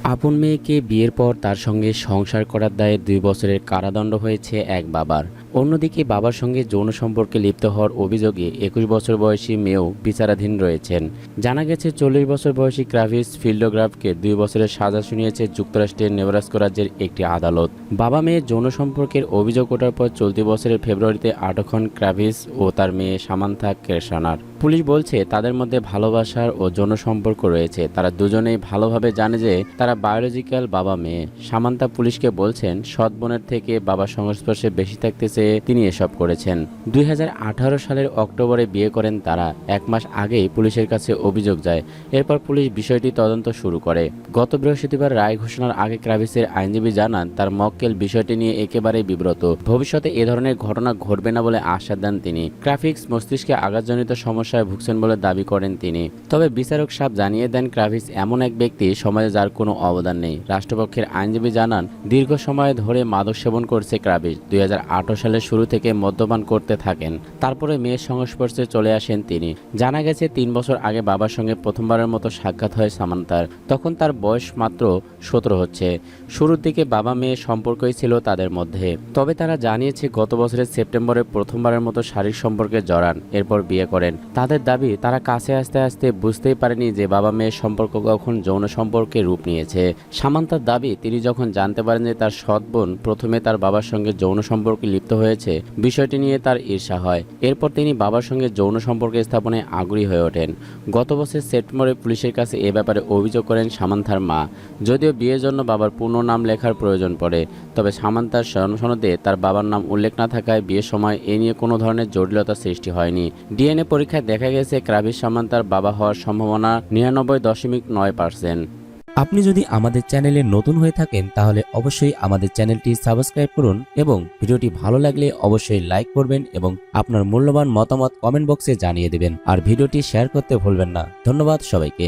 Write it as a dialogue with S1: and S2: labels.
S1: আপন মেয়েকে বিয়ের পর তার সঙ্গে সংসার করার দায়ে ২ বছরের কারাদণ্ড হয়েছে এক বাবার। অন্যদিকে বাবার সঙ্গে যৌন সম্পর্কে লিপ্ত হওয়ার অভিযোগে ২১ বছর বয়সী মেয়েও বিচারাধীন রয়েছেন। জানা গেছে ৪০ বছর বয়সী ক্রাভিস ফিল্ডোগ্রাফকে ২ বছরের সাজা শুনিয়েছে যুক্তরাষ্ট্রের নেব্রাস্কা রাজ্যের একটি আদালত। বাবা মেয়ের যৌন সম্পর্কের অভিযোগ ওঠার পর চলতি বছরের ফেব্রুয়ারিতে আটক হন ক্রাভিস ও তার মেয়ে সামান্থা কেরসানার। পুলিশ বলছে তাদের মধ্যে ভালোবাসার ও যৌন সম্পর্ক রয়েছে। তারা দুজনেই ভালোভাবে জানে যে তারা বায়োলজিক্যাল বাবা মেয়ে। সামান্থা পুলিশকে বলছেন সৎ বোনের থেকে বাবার সংস্পর্শে বেশি থাকতে চেয়ে তিনি এসব করেছেন। ২০১৮ সালের অক্টোবরে বিয়ে করেন তারা। ১ মাস আগেই পুলিশের কাছে অভিযোগ যায়। এরপর পুলিশ বিষয়টি তদন্ত শুরু করে। গত বৃহস্পতিবার রায় ঘোষণার আগে ক্রাভিসের আইনজীবী জানান তার মক্কেল বিষয়টি নিয়ে একেবারেই বিব্রত। ভবিষ্যতে এ ধরনের ঘটনা ঘটবে না বলে আশ্বাস দেন তিনি। ক্রাভিস মস্তিষ্কে আঘাতজনিত সমস্যায় ভুগছেন বলে দাবি করেন তিনি। তবে বিচারক সাহেব জানিয়ে দেন ক্রাভিস এমন এক ব্যক্তি সমাজে যার কোনো অবদান নেই। রাষ্ট্রপক্ষের আইনজীবী জানান দীর্ঘ সময় ধরে মাদক সেবন করছে ক্রাভিস। ২০১৮ সালের শুরু থেকে মদ্যপান করতে থাকেন। তারপরে মেয়ের সংস্পর্শে চলে আসেন তিনি। জানা গেছে ৩ বছর আগে বাবার সঙ্গে প্রথমবারের মতো সাক্ষাৎ হয় সামান্তার। তখন তার বয়স মাত্র ১৭ হচ্ছে। শুরুর দিকে বাবা মেয়ের সম্পর্কই ছিল তাদের মধ্যে। তবে তারা জানিয়েছে গত বছরের সেপ্টেম্বরে প্রথমবারের মতো শারীরিক সম্পর্কে জড়ান, এরপর বিয়ে করেন। তাদের দাবি তারা কাছে আসতে আসতে বুঝতেই পারেনি যে বাবা মেয়ের সম্পর্ক কখন যৌন সম্পর্কে রূপ নিয়েছে। সামান্তার দাবি তিনি যখন জানতে পারেন যে তার সৎ বোন প্রথমে তার বাবার সঙ্গে যৌন সম্পর্কে লিপ্ত হয়েছে, বিষয়টি নিয়ে তার ঈর্ষা হয়। এরপর তিনি বাবার সঙ্গে যৌন সম্পর্ক স্থাপনে আগ্রহী হয়ে ওঠেন। গত বছর সেপ্টেম্বরে পুলিশের কাছে এ ব্যাপারে অভিযোগ করেন সামান্থার মা। যদিও বিয়ের জন্য বাবার পূর্ণ নাম লেখার প্রয়োজন পড়ে, তবে সামান্তার সনদে তার বাবার নাম উল্লেখ না থাকায় বিয়ের সময় এ নিয়ে কোনো ধরনের জটিলতা সৃষ্টি হয়নি। ডিএনএ পরীক্ষায় দেখা গেছে ক্রাভিস সামান্তার বাবা হওয়ার সম্ভাবনা ৯৯.৯%।
S2: আপনি যদি আমাদের চ্যানেলে নতুন হয়ে থাকেন তাহলে অবশ্যই আমাদের চ্যানেলটি সাবস্ক্রাইব করুন এবং ভিডিওটি ভালো লাগলে অবশ্যই লাইক করবেন এবং আপনার মূল্যবান মতামত কমেন্ট বক্সে জানিয়ে দেবেন। আর ভিডিওটি শেয়ার করতে ভুলবেন না। ধন্যবাদ সবাইকে।